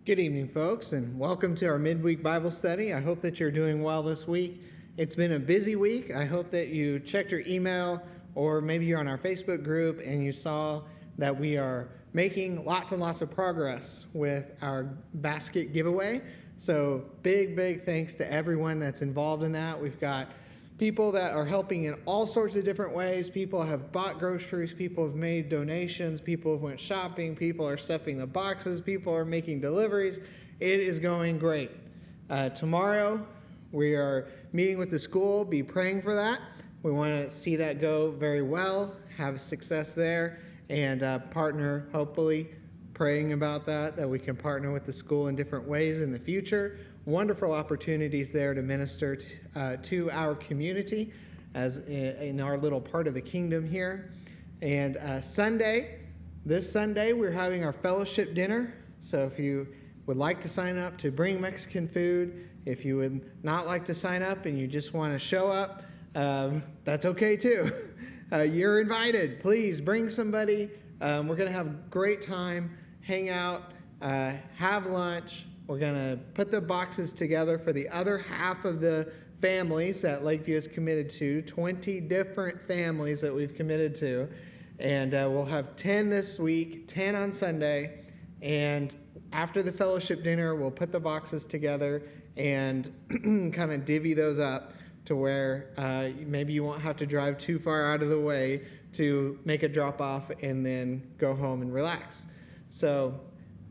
Good evening, folks, and welcome to our midweek Bible study. I hope that you're doing well this week. It's been a busy week. I hope that you checked your email, or maybe you're on our Facebook group and you saw that we are making lots and lots of progress with our basket giveaway. So big thanks to everyone that's involved in that. We've got people that are helping in all sorts of different ways. People have bought groceries, people have made donations, people have went shopping, people are stuffing the boxes, people are making deliveries. It is going great. Tomorrow we are meeting with the school. Be praying for that. We want to see that go very well, have success there, and partner, hopefully praying about that we can partner with the school in different ways in the future. Wonderful opportunities there to minister to our community as in our little part of the kingdom here. And this Sunday, we're having our fellowship dinner. So if you would like to sign up to bring Mexican food, if you would not like to sign up and you just want to show up, that's okay too. You're invited. Please bring somebody. We're going to have a great time, hang out, have lunch. We're going to put the boxes together for the other half of the families that Lakeview is committed to, 20 different families that we've committed to. And we'll have 10 this week, 10 on Sunday. And after the fellowship dinner, we'll put the boxes together and kind of divvy those up to where maybe you won't have to drive too far out of the way to make a drop-off and then go home and relax. So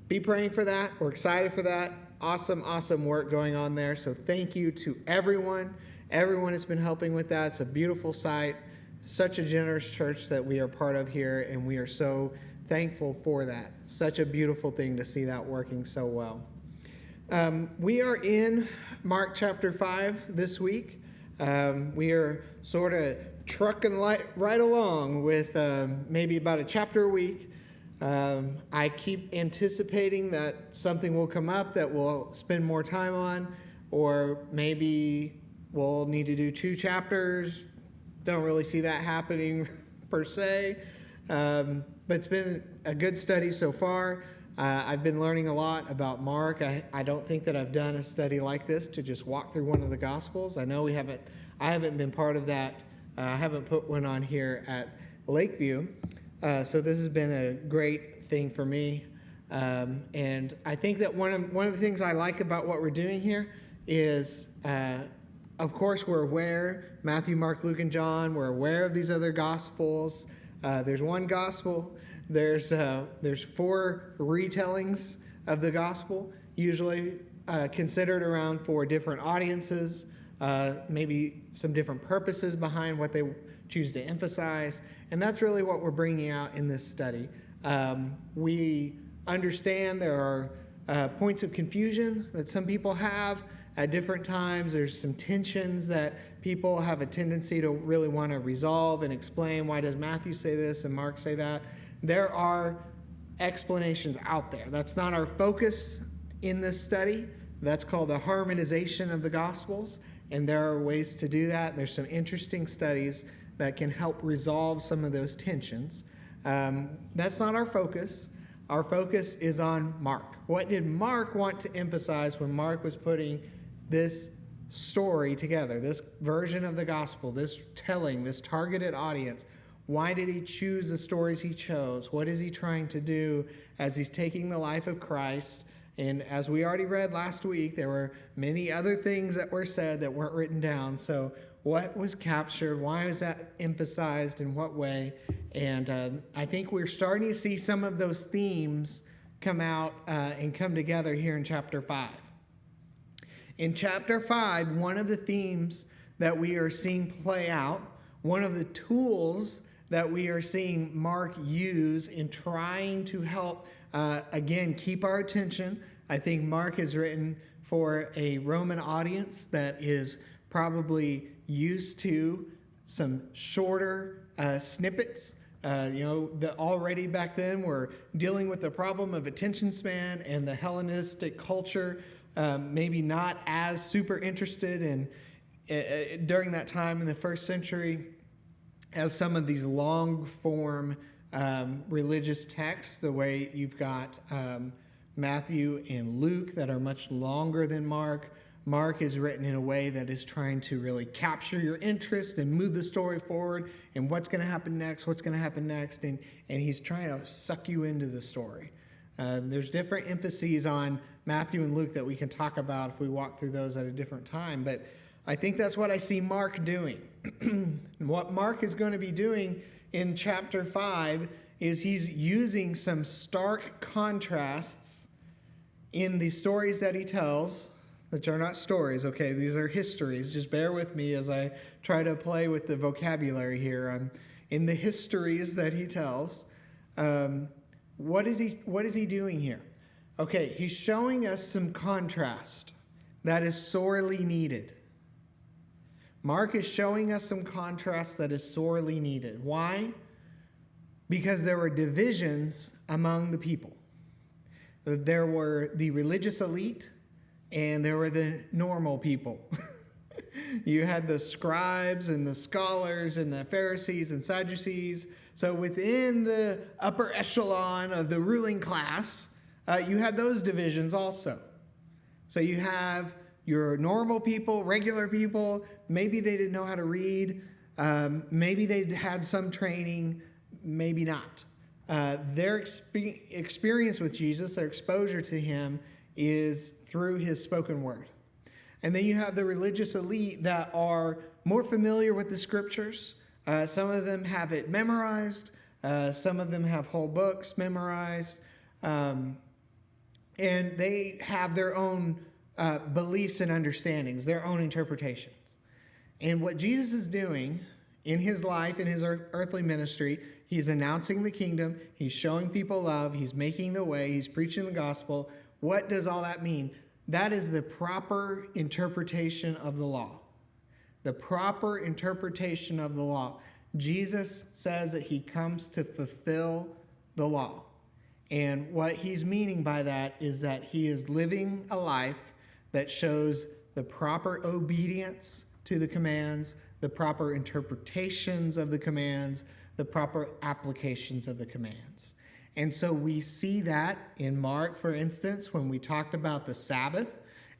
be praying for that. We're excited for that. Awesome work going on there. So thank you to everyone. Everyone has been helping with that. It's a beautiful sight. Such a generous church that we are part of here, and we are so thankful for that. Such a beautiful thing to see that working so well. We are in Mark chapter 5 this week. We are sort of trucking right along with maybe about a chapter a week. I keep anticipating that something will come up that we'll spend more time on, or maybe we'll need to do 2 chapters. Don't really see that happening per se, but it's been a good study so far. I've been learning a lot about Mark. I don't think that I've done a study like this to just walk through one of the Gospels. I know I haven't been part of that. I haven't put one on here at Lakeview. So this has been a great thing for me. And I think that one of the things I like about what we're doing here is, of course, we're aware, Matthew, Mark, Luke, and John, we're aware of these other Gospels. There's one Gospel. There's 4 retellings of the Gospel, usually considered around 4 different audiences, maybe some different purposes behind what they choose to emphasize. And that's really what we're bringing out in this study. We understand there are points of confusion that some people have at different times. There's some tensions that people have a tendency to really want to resolve and explain. Why does Matthew say this and Mark say that? There are explanations out there. That's not our focus in this study. That's called the harmonization of the Gospels. And there are ways to do that. There's some interesting studies that can help resolve some of those tensions. That's not our focus. Our focus is on Mark. What did Mark want to emphasize when Mark was putting this story together, this version of the gospel, this telling, this targeted audience? Why did he choose the stories he chose? What is he trying to do as he's taking the life of Christ? And as we already read last week, there were many other things that were said that weren't written down. So what was captured? Why was that emphasized? In what way? And I think we're starting to see some of those themes come out and come together here in chapter 5. In chapter 5, one of the themes that we are seeing play out, one of the tools that we are seeing Mark use in trying to help, again, keep our attention. I think Mark is written for a Roman audience that is probably used to some shorter snippets. Already back then we're dealing with the problem of attention span, and the Hellenistic culture maybe not as super interested in during that time in the first century as some of these long form religious texts, the way you've got Matthew and Luke that are much longer than Mark. Mark is written in a way that is trying to really capture your interest and move the story forward and what's going to happen next, and he's trying to suck you into the story. There's different emphases on Matthew and Luke that we can talk about if we walk through those at a different time, but I think that's what I see Mark doing. What Mark is going to be doing in chapter 5 is he's using some stark contrasts in the stories that he tells, which are not stories, okay? These are histories. Just bear with me as I try to play with the vocabulary here. In the histories that he tells, what is he doing here? Okay, he's showing us some contrast that is sorely needed. Mark is showing us some contrast that is sorely needed. Why? Because there were divisions among the people. There were the religious elite and there were the normal people. You had the scribes and the scholars and the Pharisees and Sadducees. So within the upper echelon of the ruling class, you had those divisions also. So you have your normal people, regular people. Maybe they didn't know how to read. Maybe they had some training. Maybe not. Their experience with Jesus, their exposure to him, is through his spoken word. And then you have the religious elite that are more familiar with the scriptures. Some of them have it memorized. Some of them have whole books memorized. And they have their own beliefs and understandings, their own interpretations. And what Jesus is doing in his life, in his earthly ministry, he's announcing the kingdom, he's showing people love, he's making the way, he's preaching the gospel. What does all that mean? That is the proper interpretation of the law. The proper interpretation of the law. Jesus says that he comes to fulfill the law. And what he's meaning by that is that he is living a life that shows the proper obedience to the commands, the proper interpretations of the commands, the proper applications of the commands. And so we see that in Mark, for instance, when we talked about the Sabbath,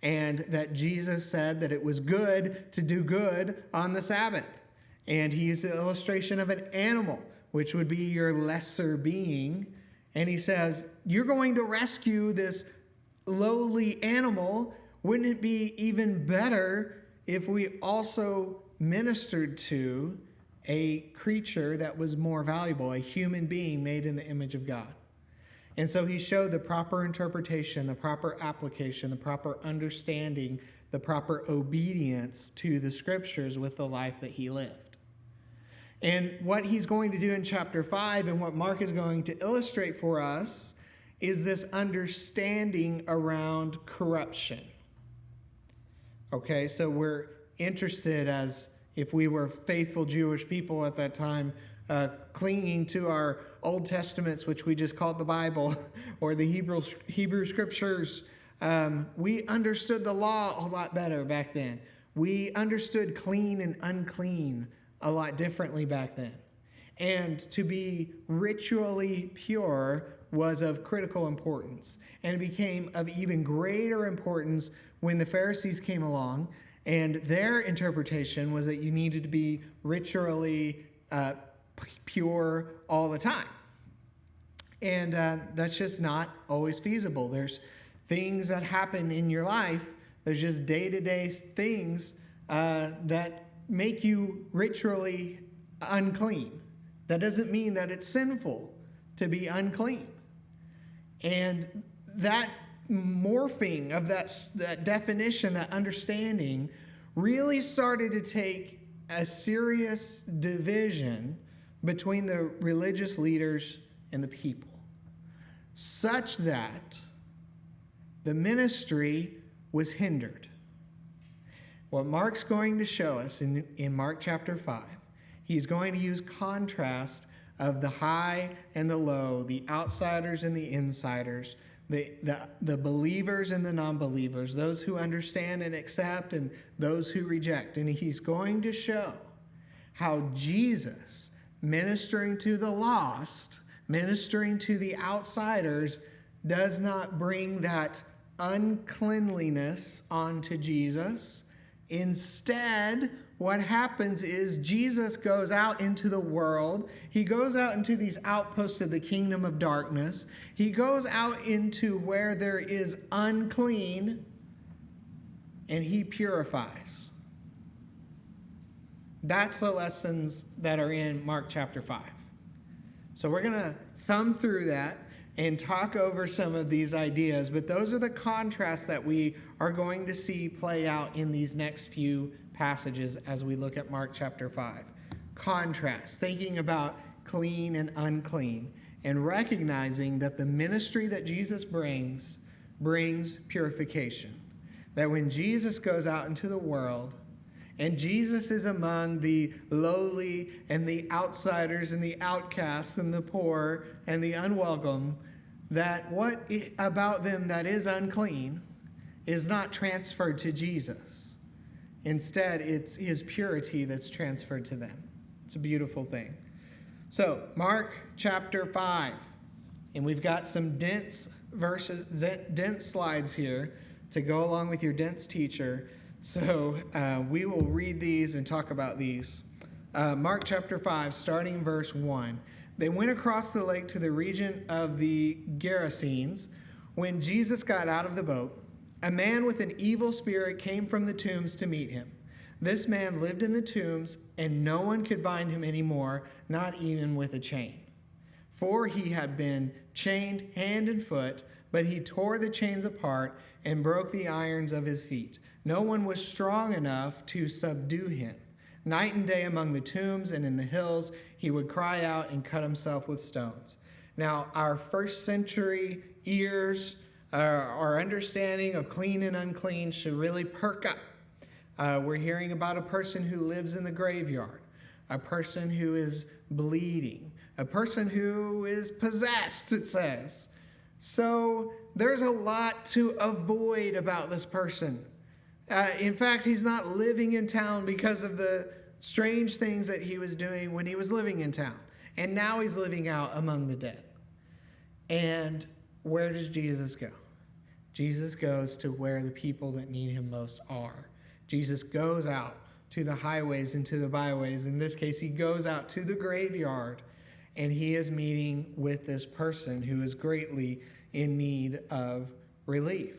and that Jesus said that it was good to do good on the Sabbath. And he used the illustration of an animal, which would be your lesser being. And he says, you're going to rescue this lowly animal. Wouldn't it be even better if we also ministered to a creature that was more valuable, a human being made in the image of God? And so he showed the proper interpretation, the proper application, the proper understanding, the proper obedience to the scriptures with the life that he lived. And what he's going to do in chapter 5 and what Mark is going to illustrate for us is this understanding around corruption. Okay, so we're interested, as if we were faithful Jewish people at that time, clinging to our Old Testaments, which we just called the Bible, or the Hebrew Scriptures. We understood the law a lot better back then. We understood clean and unclean a lot differently back then. And to be ritually pure was of critical importance. And it became of even greater importance when the Pharisees came along, and their interpretation was that you needed to be ritually pure all the time. And that's just not always feasible. There's things that happen in your life, there's just day-to-day things that make you ritually unclean. That doesn't mean that it's sinful to be unclean. And that morphing of that definition, that understanding, really started to take a serious division between the religious leaders and the people, such that the ministry was hindered. What Mark's going to show us in Mark chapter 5, he's going to use contrast of the high and the low, the outsiders and the insiders, the believers and the non-believers, those who understand and accept and those who reject. And he's going to show how Jesus, ministering to the lost, ministering to the outsiders, does not bring that uncleanliness onto Jesus. Instead, what happens is Jesus goes out into the world. He goes out into these outposts of the kingdom of darkness. He goes out into where there is unclean, and he purifies. That's the lessons that are in Mark chapter 5. So we're going to thumb through that and talk over some of these ideas, but those are the contrasts that we are going to see play out in these next few passages as we look at Mark chapter 5. Contrast, thinking about clean and unclean, and recognizing that the ministry that Jesus brings purification. That when Jesus goes out into the world, and Jesus is among the lowly and the outsiders and the outcasts and the poor and the unwelcome, that what about them that is unclean is not transferred to Jesus. Instead, it's his purity that's transferred to them. It's a beautiful thing. So, Mark chapter 5. And we've got some dense slides here to go along with your dense teacher. So we will read these and talk about these. Mark chapter 5, starting verse 1. They went across the lake to the region of the Gerasenes. When Jesus got out of the boat, a man with an evil spirit came from the tombs to meet him. This man lived in the tombs, and no one could bind him anymore, not even with a chain. For he had been chained hand and foot, but he tore the chains apart and broke the irons of his feet. No one was strong enough to subdue him. Night and day among the tombs and in the hills, he would cry out and cut himself with stones. Now, our first century ears, our understanding of clean and unclean should really perk up. We're hearing about a person who lives in the graveyard, a person who is bleeding, a person who is possessed, it says. So there's a lot to avoid about this person. In fact, he's not living in town because of the strange things that he was doing when he was living in town. And now he's living out among the dead. And where does Jesus go? Jesus goes to where the people that need him most are. Jesus goes out to the highways and to the byways. In this case, he goes out to the graveyard, and he is meeting with this person who is greatly in need of relief.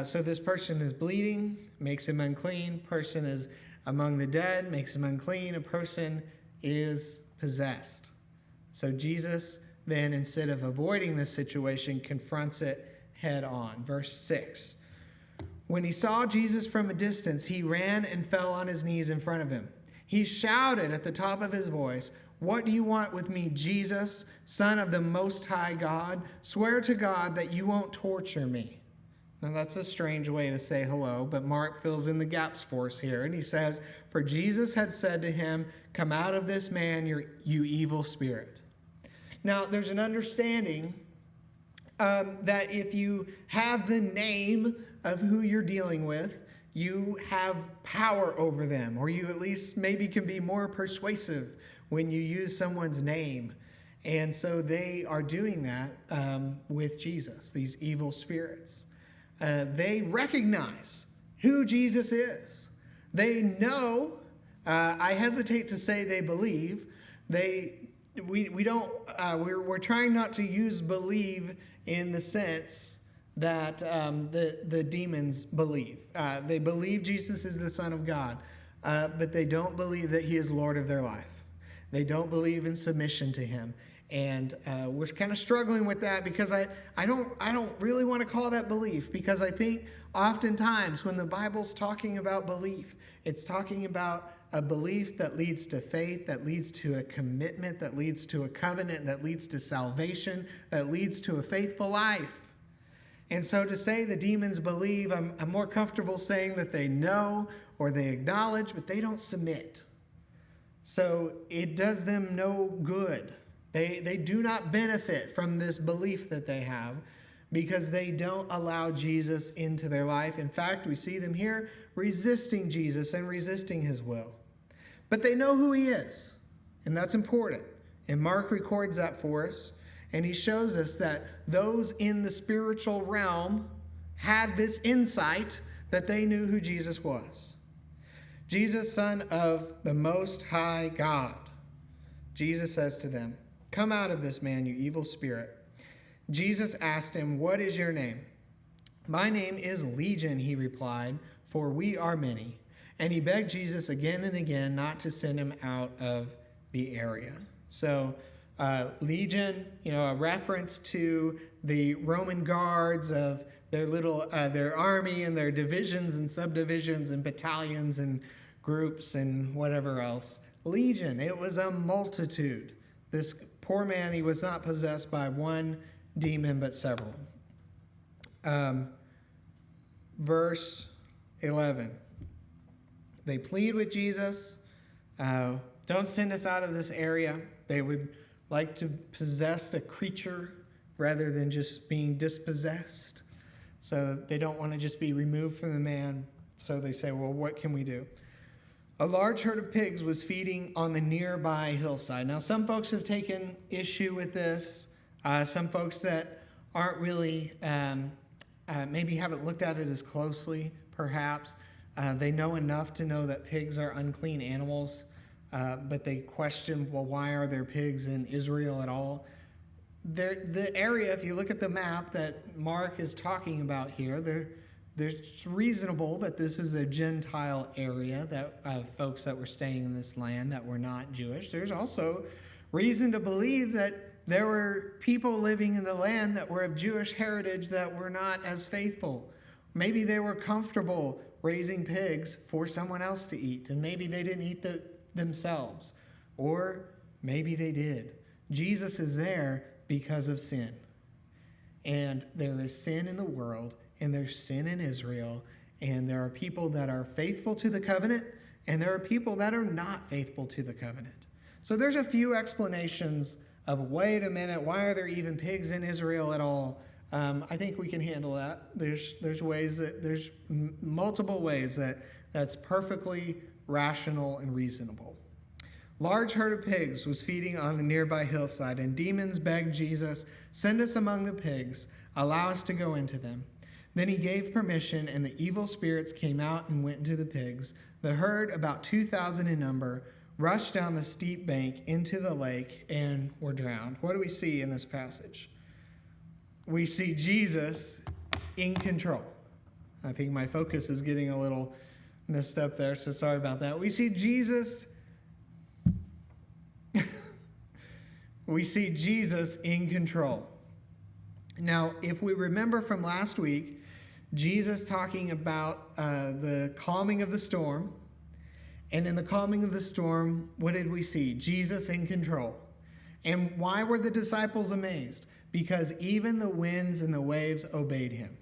So this person is bleeding, makes him unclean. Person is among the dead, makes him unclean. A person is possessed. So Jesus then, instead of avoiding this situation, confronts it head on. Verse 6. When he saw Jesus from a distance, he ran and fell on his knees in front of him. He shouted at the top of his voice, "What do you want with me, Jesus, Son of the Most High God? Swear to God that you won't torture me." Now that's a strange way to say hello, but Mark fills in the gaps for us here. And he says, "For Jesus had said to him, 'Come out of this man, you evil spirit.'" Now there's an understanding that if you have the name of who you're dealing with, you have power over them, or you at least maybe can be more persuasive when you use someone's name. And so they are doing that with Jesus, these evil spirits. They recognize who Jesus is. They know, I hesitate to say they believe. We're trying not to use believe in the sense that the demons believe. They believe Jesus is the Son of God, but they don't believe that he is Lord of their life. They don't believe in submission to him. And we're kind of struggling with that because I don't really want to call that belief, because I think oftentimes when the Bible's talking about belief, it's talking about a belief that leads to faith, that leads to a commitment, that leads to a covenant, that leads to salvation, that leads to a faithful life. And so to say the demons believe, I'm more comfortable saying that they know or they acknowledge, but they don't submit. So it does them no good. They do not benefit from this belief that they have because they don't allow Jesus into their life. In fact, we see them here resisting Jesus and resisting his will. But they know who he is, and that's important. And Mark records that for us. And he shows us that those in the spiritual realm had this insight that they knew who Jesus was. Jesus, Son of the Most High God. Jesus says to them, "Come out of this man, you evil spirit." Jesus asked him, "What is your name?" "My name is Legion," he replied, "for we are many." And he begged Jesus again and again not to send him out of the area. So Legion, a reference to the Roman guards of their their army and their divisions and subdivisions and battalions and groups and whatever else. Legion, it was a multitude. This poor man, he was not possessed by one demon, but several. Verse 11. They plead with Jesus, don't send us out of this area. They would like to possess a creature rather than just being dispossessed. So they don't want to just be removed from the man. So they say, well, what can we do? A large herd of pigs was feeding on the nearby hillside. Now, some folks have taken issue with this. Some folks that aren't really, maybe haven't looked at it as closely, perhaps. They know enough to know that pigs are unclean animals, but they question, well, why are there pigs in Israel at all? The area, if you look at the map that Mark is talking about here, there's reasonable that this is a Gentile area, that folks that were staying in this land that were not Jewish. There's also reason to believe that there were people living in the land that were of Jewish heritage that were not as faithful. Maybe they were comfortable raising pigs for someone else to eat, and maybe they didn't eat themselves, or maybe they did. Jesus is there because of sin. And there is sin in the world, and there's sin in Israel, and there are people that are faithful to the covenant, and there are people that are not faithful to the covenant. So there's a few explanations of, wait a minute, why are there even pigs in Israel at all? I think we can handle that. There's multiple ways that's perfectly rational and reasonable. Large herd of pigs was feeding on the nearby hillside, and demons begged Jesus, "Send us among the pigs, allow us to go into them." Then he gave permission, and the evil spirits came out and went into the pigs. The herd, about 2,000 in number, rushed down the steep bank into the lake and were drowned. What do we see in this passage? We see Jesus in control. I think my focus is getting a little messed up there, so sorry about that. We see Jesus in control. Now, if we remember from last week, Jesus talking about the calming of the storm, and in the calming of the storm, what did we see? Jesus in control. And why were the disciples amazed? Because even the winds and the waves obeyed him.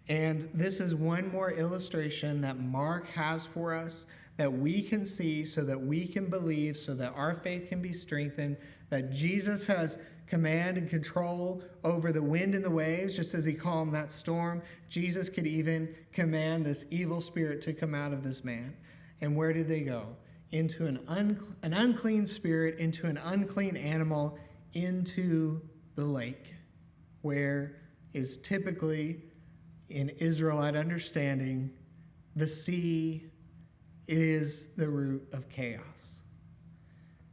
And this is one more illustration that Mark has for us that we can see, so that we can believe, so that our faith can be strengthened, that Jesus has command and control over the wind and the waves, just as he calmed that storm. Jesus could even command this evil spirit to come out of this man. And where did they go? Into an unclean spirit, into an unclean animal, into the lake, where is typically, in Israelite understanding, the sea is the root of chaos.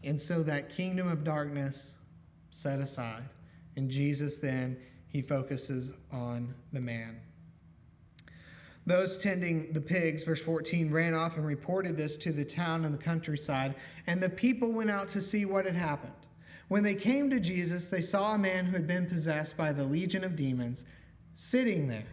And so that kingdom of darkness set aside. And Jesus then, he focuses on the man. Those tending the pigs, verse 14, ran off and reported this to the town and the countryside, and the people went out to see what had happened. When they came to Jesus, they saw a man who had been possessed by the legion of demons sitting there,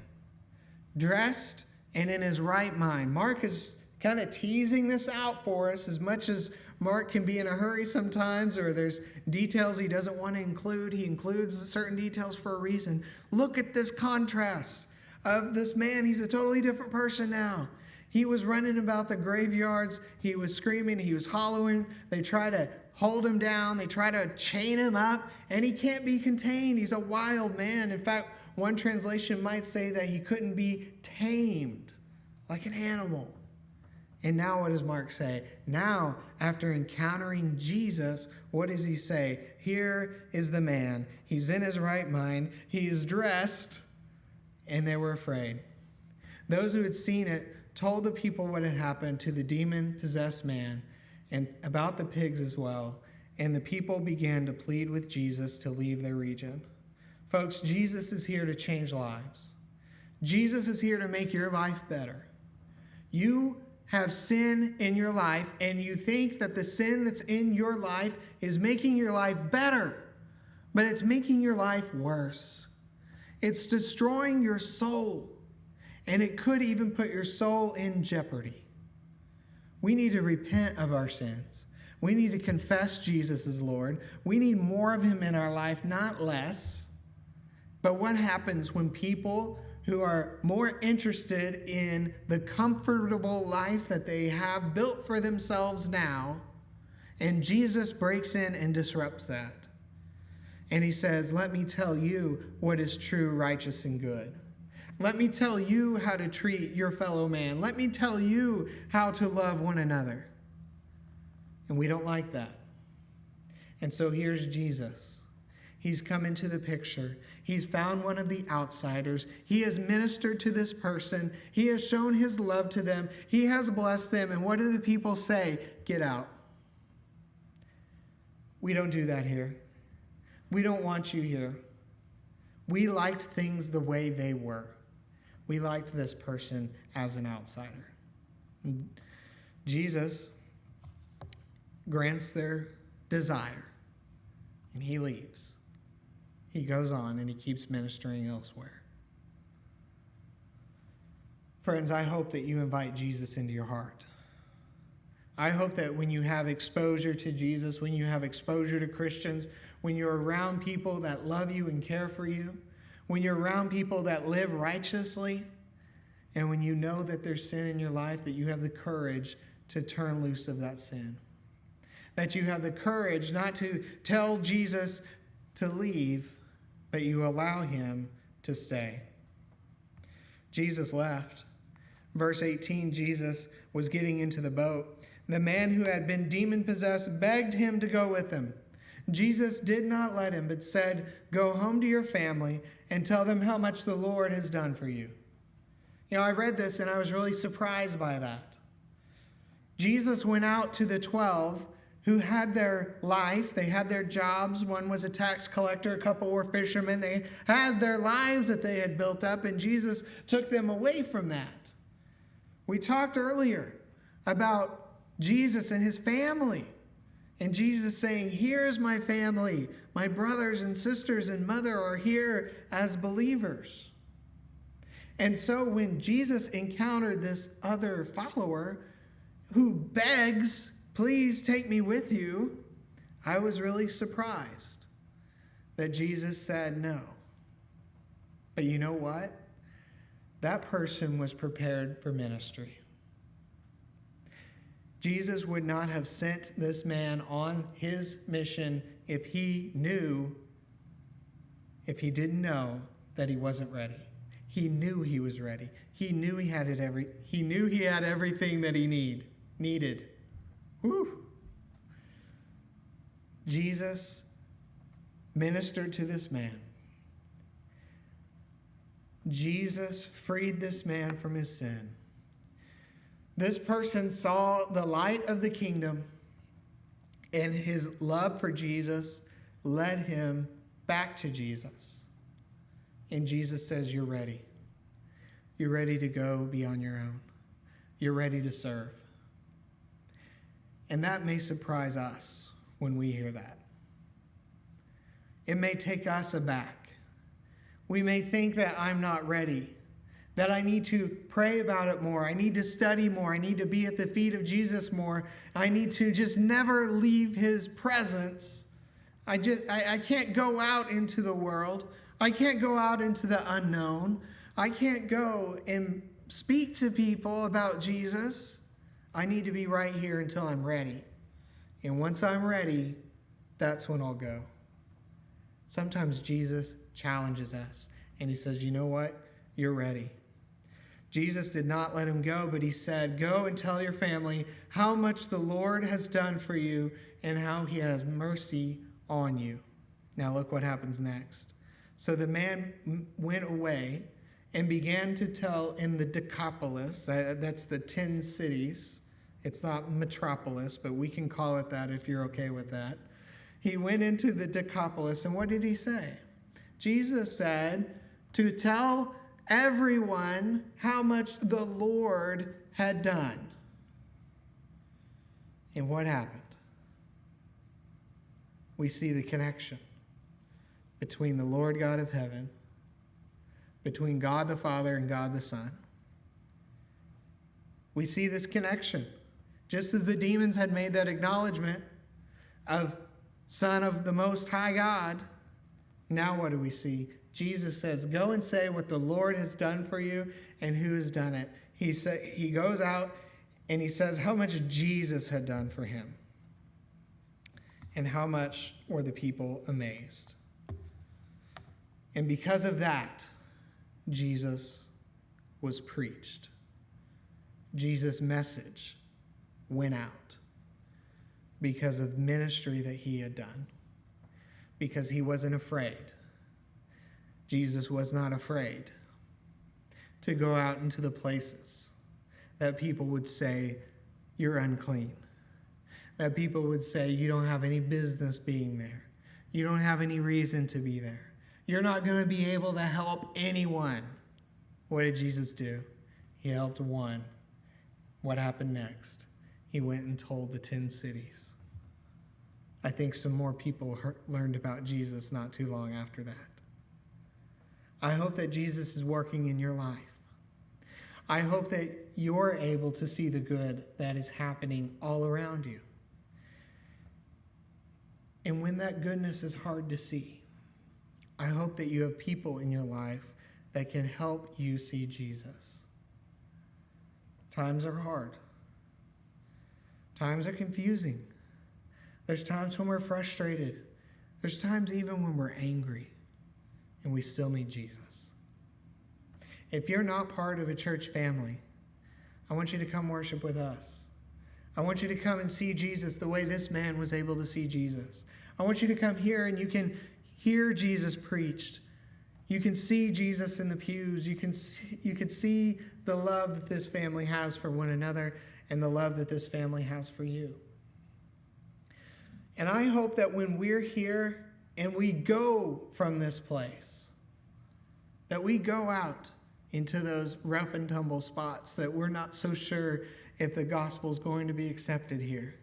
dressed and in his right mind. Mark is kind of teasing this out for us, as much as Mark can be in a hurry sometimes, or there's details he doesn't want to include. He includes certain details for a reason. Look at this contrast of this man. He's a totally different person now. He was running about the graveyards. He was screaming. He was hollering. They try to hold him down. They try to chain him up, and he can't be contained. He's a wild man. In fact, one translation might say that he couldn't be tamed like an animal. And now what does Mark say? Now, after encountering Jesus, what does he say? Here is the man. He's in his right mind. He is dressed, and they were afraid. Those who had seen it told the people what had happened to the demon-possessed man and about the pigs as well. And the people began to plead with Jesus to leave their region. Folks, Jesus is here to change lives. Jesus is here to make your life better. You have sin in your life, and you think that the sin that's in your life is making your life better, but it's making your life worse. It's destroying your soul, and it could even put your soul in jeopardy. We need to repent of our sins. We need to confess Jesus as Lord. We need more of him in our life, not less. But what happens when people who are more interested in the comfortable life that they have built for themselves now, and Jesus breaks in and disrupts that? And he says, let me tell you what is true, righteous, and good. Let me tell you how to treat your fellow man. Let me tell you how to love one another. And we don't like that. And so here's Jesus. He's come into the picture. He's found one of the outsiders. He has ministered to this person. He has shown his love to them. He has blessed them. And what do the people say? Get out. We don't do that here. We don't want you here. We liked things the way they were. We liked this person as an outsider. Jesus grants their desire, and he leaves. He goes on and he keeps ministering elsewhere. Friends, I hope that you invite Jesus into your heart. I hope that when you have exposure to Jesus, when you have exposure to Christians, when you're around people that love you and care for you, when you're around people that live righteously, and when you know that there's sin in your life, that you have the courage to turn loose of that sin. That you have the courage not to tell Jesus to leave, but you allow him to stay. Jesus left. Verse 18, Jesus was getting into the boat. The man who had been demon-possessed begged him to go with him. Jesus did not let him, but said, go home to your family and tell them how much the Lord has done for you. You know, I read this and I was really surprised by that. Jesus went out to the 12 who had their life, they had their jobs. One was a tax collector, a couple were fishermen. They had their lives that they had built up, and Jesus took them away from that. We talked earlier about Jesus and his family. And Jesus saying, here's my family. My brothers and sisters and mother are here as believers. And so when Jesus encountered this other follower who begs, please take me with you, I was really surprised that Jesus said no. But you know what? That person was prepared for ministry. Jesus would not have sent this man on his mission if he didn't know that he wasn't ready. He knew he was ready. He knew he had everything that he needed. Whew. Jesus ministered to this man. Jesus freed this man from his sin. This person saw the light of the kingdom, and his love for Jesus led him back to Jesus. And Jesus says, you're ready. You're ready to go be on your own. You're ready to serve. And that may surprise us when we hear that. It may take us aback. We may think that I'm not ready, that I need to pray about it more. I need to study more. I need to be at the feet of Jesus more. I need to just never leave his presence. I can't go out into the world. I can't go out into the unknown. I can't go and speak to people about Jesus. I need to be right here until I'm ready. And once I'm ready, that's when I'll go. Sometimes Jesus challenges us and he says, you know what? You're ready. Jesus did not let him go, but he said, "Go and tell your family how much the Lord has done for you and how he has mercy on you." Now look what happens next. So the man went away and began to tell in the Decapolis, that's the 10 cities. It's not metropolis, but we can call it that if you're okay with that. He went into the Decapolis, and what did he say? Jesus said to tell everyone how much the Lord had done. And what happened? We see the connection between the Lord God of heaven, between God the Father and God the Son. We see this connection. Just as the demons had made that acknowledgement of Son of the Most High God, now what do we see? Jesus says, "Go and say what the Lord has done for you and who has done it." He goes out and he says how much Jesus had done for him. And how much were the people amazed. And because of that, Jesus was preached. Jesus' message went out because of ministry that he had done. Because he wasn't afraid. Jesus was not afraid to go out into the places that people would say, "You're unclean." That people would say, "You don't have any business being there. You don't have any reason to be there. You're not going to be able to help anyone." What did Jesus do? He helped one. What happened next? He went and told the 10 cities. I think some more people learned about Jesus not too long after that. I hope that Jesus is working in your life. I hope that you're able to see the good that is happening all around you. And when that goodness is hard to see, I hope that you have people in your life that can help you see Jesus. Times are hard. Times are confusing. There's times when we're frustrated. There's times even when we're angry, and we still need Jesus. If you're not part of a church family, I want you to come worship with us. I want you to come and see Jesus the way this man was able to see Jesus. I want you to come here and you can hear Jesus preached. You can see Jesus in the pews. You can see the love that this family has for one another and the love that this family has for you. And I hope that when we're here and we go from this place, that we go out into those rough and tumble spots that we're not so sure if the gospel is going to be accepted here.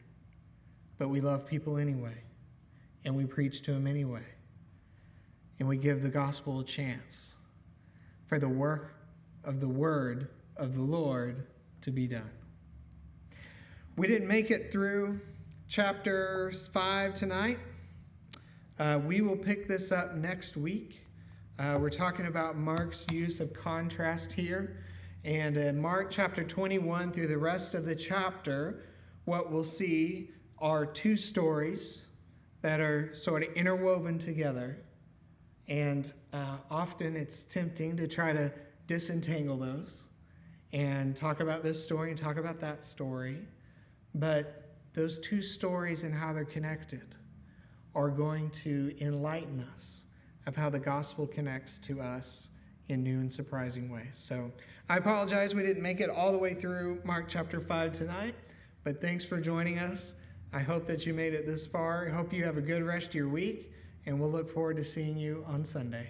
But we love people anyway, and we preach to them anyway. And we give the gospel a chance for the work of the word of the Lord to be done. We didn't make it through chapter 5 tonight. We will pick this up next week. We're talking about Mark's use of contrast here. And in Mark chapter 21 through the rest of the chapter, what we'll see are two stories that are sort of interwoven together. And often it's tempting to try to disentangle those and talk about this story and talk about that story. But those two stories and how they're connected are going to enlighten us of how the gospel connects to us in new and surprising ways. So I apologize we didn't make it all the way through Mark chapter 5 tonight, but thanks for joining us. I hope that you made it this far. I hope you have a good rest of your week, and we'll look forward to seeing you on Sunday.